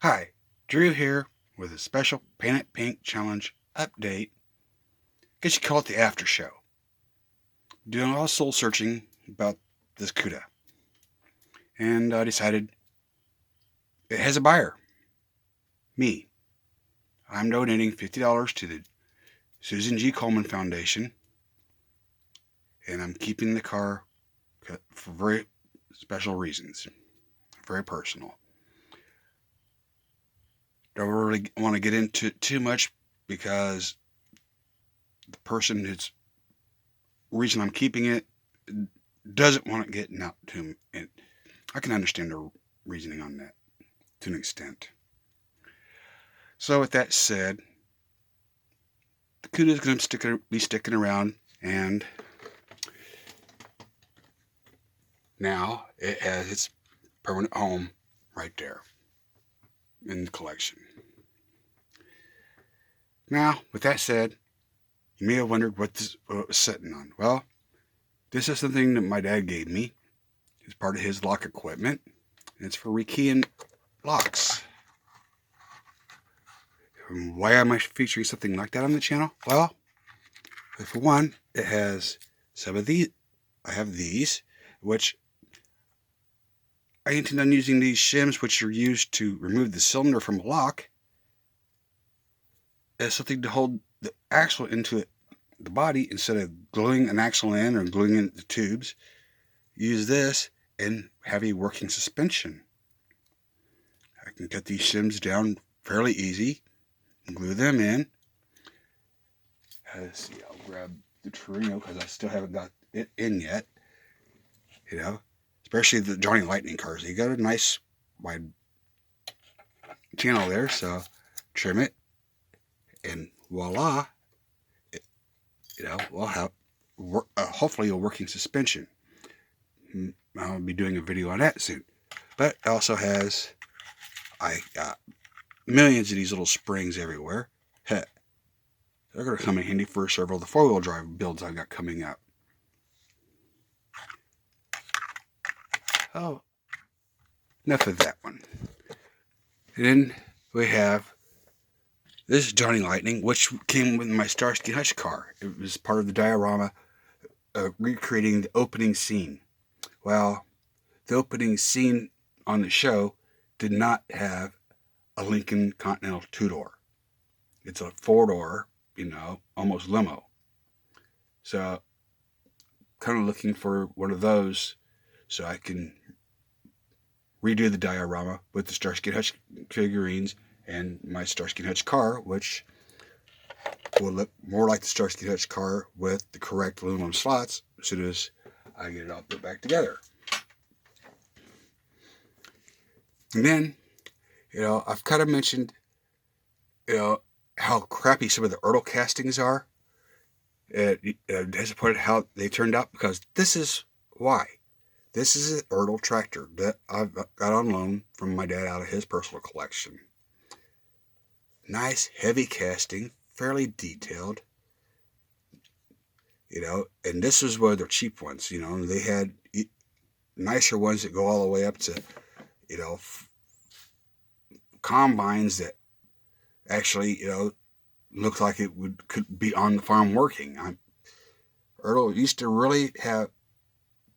Hi, Drew here with a special Paint It Pink Challenge update. Guess you call it the after show. Doing a lot of soul searching about this Cuda. And I decided it has a buyer. Me. I'm donating $50 to the Susan G. Coleman Foundation. And I'm keeping the car for very special reasons. Very personal. Don't really want to get into it too much because the person who's reason I'm keeping it doesn't want it getting out to him. And I can understand their reasoning on that to an extent. So with that said, the Cuda is going to be sticking around, and now it has its permanent home right there in the collection. Now, with that said, you may have wondered what it was sitting on. Well, this is something that my dad gave me. It's part of his lock equipment, and it's for rekeying locks. And why am I featuring something like that on the channel? Well, for one, it has some of these. I have these, which I intend on using these shims, which are used to remove the cylinder from a lock, as something to hold the axle into the body instead of gluing an axle in or gluing in the tubes. Use this and have a working suspension. I can cut these shims down fairly easy and glue them in. Let's see, I'll grab the Torino because I still haven't got it in yet. Especially the Johnny Lightning cars. You got a nice wide channel there, so trim it, and voila, we'll have hopefully a working suspension. I'll be doing a video on that soon. But it also has, I got millions of these little springs everywhere. Heck, they're going to come in handy for several of the four-wheel drive builds I've got coming up. Oh, enough of that one. And then we have this Johnny Lightning, which came with my Starsky Hutch car. It was part of the diorama recreating the opening scene. Well, the opening scene on the show did not have a Lincoln Continental two-door. It's a four-door, almost limo. So, kind of looking for one of those so I can redo the diorama with the Starsky Hutch figurines and my Starsky Hutch car, which will look more like the Starsky Hutch car with the correct aluminum slots as soon as I get it all put back together. And then, I've kind of mentioned, how crappy some of the Ertl castings are. It disappointed how they turned out because this is why. This is an Ertl tractor that I've got on loan from my dad out of his personal collection. Nice, heavy casting, fairly detailed. And this was one of their cheap ones. They had nicer ones that go all the way up to, combines that actually, looked like it could be on the farm working. Ertl used to really have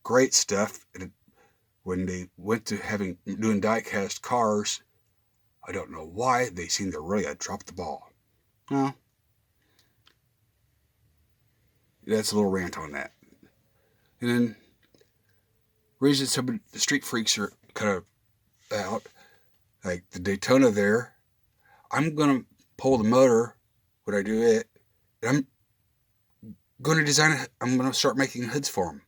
great stuff. When they went to doing die-cast cars, I don't know why, they seemed to really have dropped the ball. Well, that's a little rant on that. And then, reason some of the street freaks are kind of out, like the Daytona there, I'm going to pull the motor when I do it, and I'm going to design it. I'm going to start making hoods for them.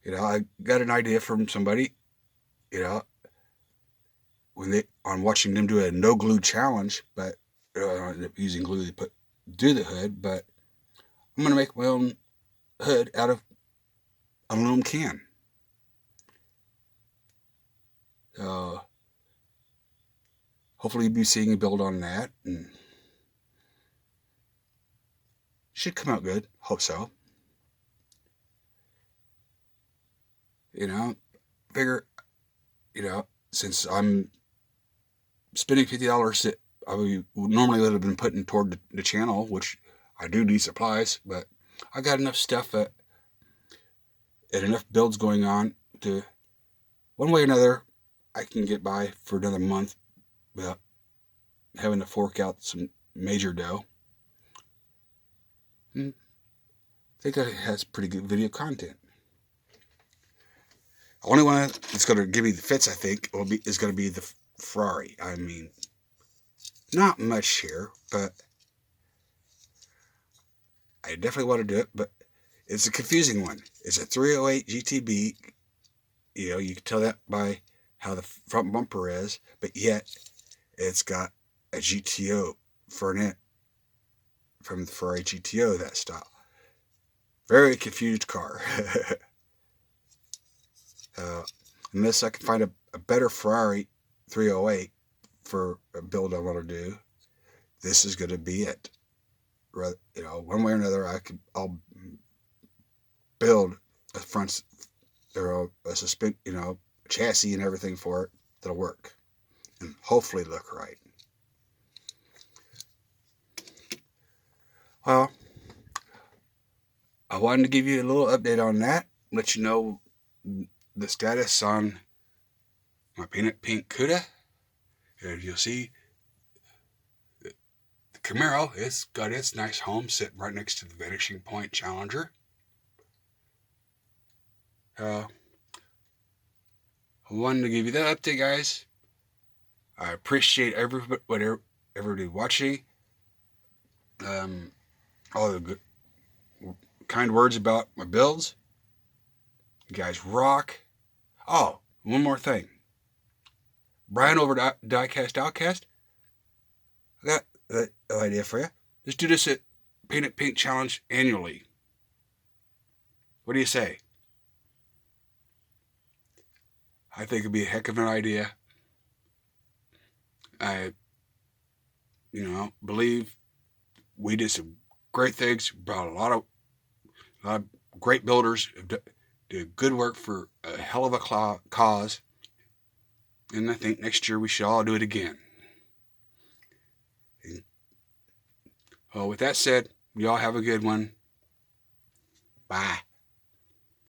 I got an idea from somebody, on watching them do a no glue challenge, but using glue to do the hood, but I'm going to make my own hood out of aluminum can. Hopefully you'll be seeing a build on that, and should come out good. Hope so. Figure, since I'm spending $50 that I normally would have been putting toward the channel, which I do need supplies, but I got enough stuff and enough builds going on to, one way or another, I can get by for another month without having to fork out some major dough. I think that has pretty good video content. The only one that's going to give me the fits, I think, is going to be the Ferrari. I mean, not much here, but I definitely want to do it. But it's a confusing one. It's a 308 GTB. You know, you can tell that by how the front bumper is, but yet it's got a GTO front from the Ferrari GTO, that style. Very confused car. Unless I can find a better Ferrari 308 for a build I want to do, this is going to be it. You know, one way or another, I'll build a front, or a chassis and everything for it that'll work, and hopefully look right. Well, I wanted to give you a little update on that, let you know the status on my peanut pink Cuda. And you'll see the Camaro, it's got its nice home sitting right next to the Vanishing Point Challenger. I wanted to give you that update, guys. I appreciate everybody watching. All the good, kind words about my builds. You guys rock. Oh, one more thing. Brian over at Diecast Outcast, I got an idea for you. Let's do this at Paint Pink Challenge annually. What do you say? I think it'd be a heck of an idea. I, believe we did some great things. Brought a lot of great builders. Did good work for a hell of a cause. And I think next year we should all do it again. Well, with that said, y'all have a good one. Bye.